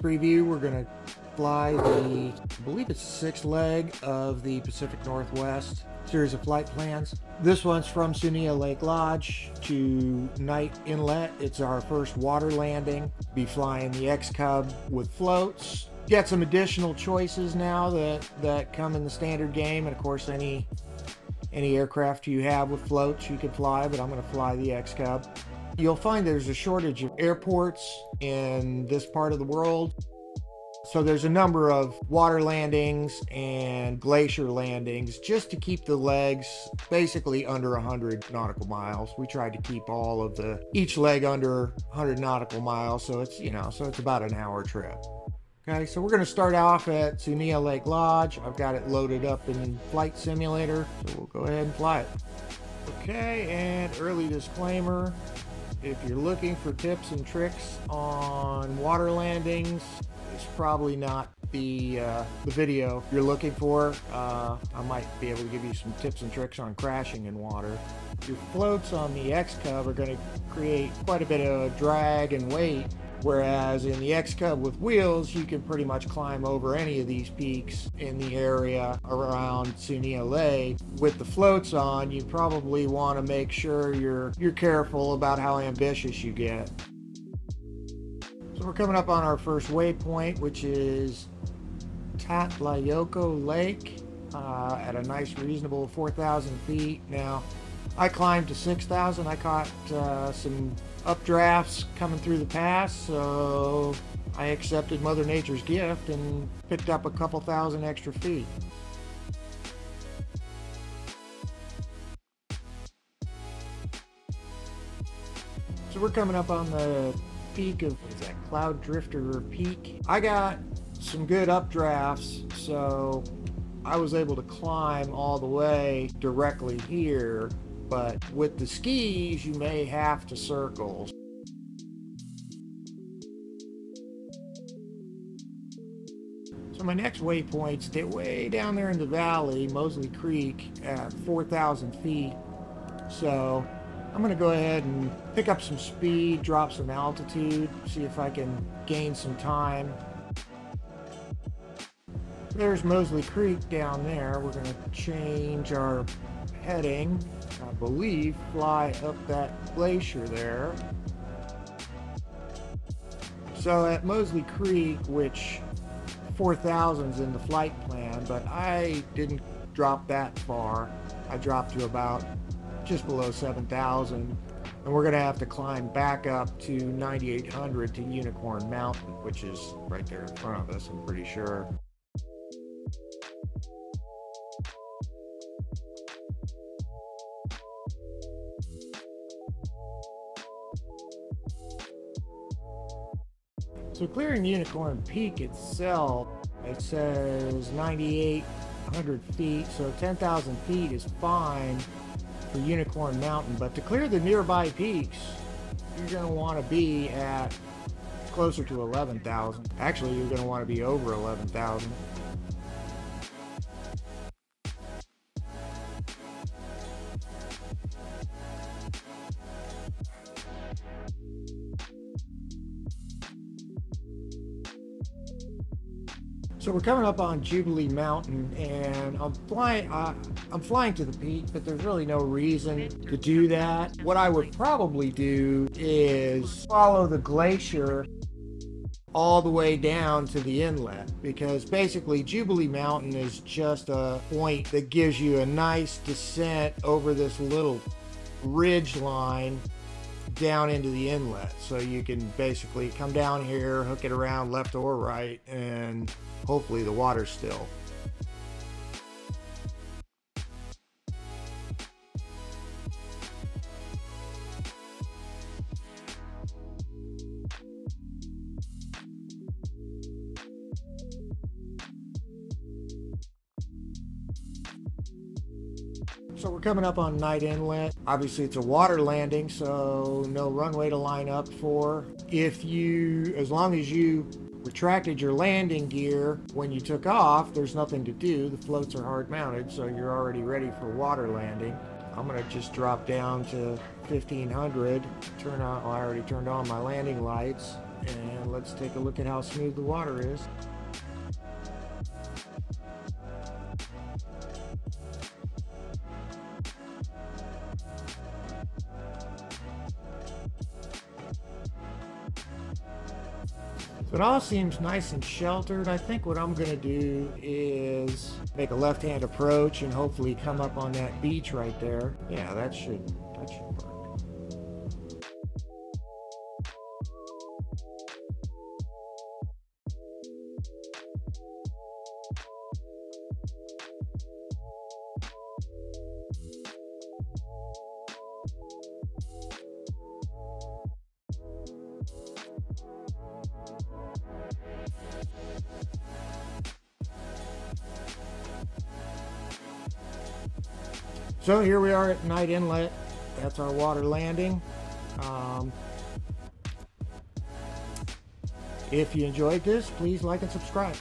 preview, we're going to fly the, I believe it's the 6th leg of the Pacific Northwest series of flight plans. This one's from Tsuniah Lake Lodge to Knight Inlet. It's our first water landing. Be flying the X-Cub with floats. Got some additional choices now that come in the standard game, and of course any aircraft you have with floats you can fly, but I'm going to fly the X-Cub. You'll find there's a shortage of airports in this part of the world. So there's a number of water landings and glacier landings just to keep the legs basically under 100 nautical miles. We tried to keep each leg under 100 nautical miles, so it's, so it's about an hour trip. Okay, so we're going to start off at Tsuniah Lake Lodge. I've got it loaded up in Flight Simulator, so we'll go ahead and fly it. Okay, and early disclaimer, if you're looking for tips and tricks on water landings, it's probably not the video you're looking for. I might be able to give you some tips and tricks on crashing in water. Your floats on the X-Cub are going to create quite a bit of drag and weight, whereas in the X-Cub with wheels, you can pretty much climb over any of these peaks in the area around Tsuniah Lake. With the floats on, you probably want to make sure you're careful about how ambitious you get. So we're coming up on our first waypoint, which is Tsuniah Lake at a nice reasonable 4,000 feet. Now, I climbed to 6,000. I caught some updrafts coming through the pass, so I accepted Mother Nature's gift and picked up a couple thousand extra feet. So we're coming up on the peak of, what is that, Cloud Drifter Peak. I got some good updrafts, so I was able to climb all the way directly here, but with the skis you may have to circle. So my next waypoint's way down there in the valley, Mosley Creek, at 4,000 feet. So I'm going to go ahead and pick up some speed, drop some altitude, see if I can gain some time. There's Mosley Creek down there. We're going to change our heading, I believe, fly up that glacier there. So at Mosley Creek, which 4,000's in the flight plan, but I didn't drop that far. I dropped to about just below 7,000, and we're going to have to climb back up to 9,800 to Unicorn Mountain, which is right there in front of us, I'm pretty sure. So clearing Unicorn Peak itself, it says 9,800 feet, so 10,000 feet is fine for Unicorn Mountain, but to clear the nearby peaks, you're going to want to be at closer to 11,000. Actually, you're going to want to be over 11,000. So we're coming up on Jubilee Mountain, and I'm flying to the peak, but there's really no reason to do that. What I would probably do is follow the glacier all the way down to the inlet, because basically Jubilee Mountain is just a point that gives you a nice descent over this little ridge line down into the inlet. So you can basically come down here, hook it around left or right, and hopefully the water's still. So we're coming up on Knight Inlet. Obviously it's a water landing, so no runway to line up for. As long as you retracted your landing gear when you took off, there's nothing to do. The floats are hard mounted, so you're already ready for water landing. I'm gonna just drop down to 1500, I already turned on my landing lights, And let's take a look at how smooth the water is. So it all seems nice and sheltered. I think what I'm going to do is make a left-hand approach and hopefully come up on that beach right there. Yeah, that should work. So here we are at Knight Inlet. That's our water landing. If you enjoyed this, please like and subscribe.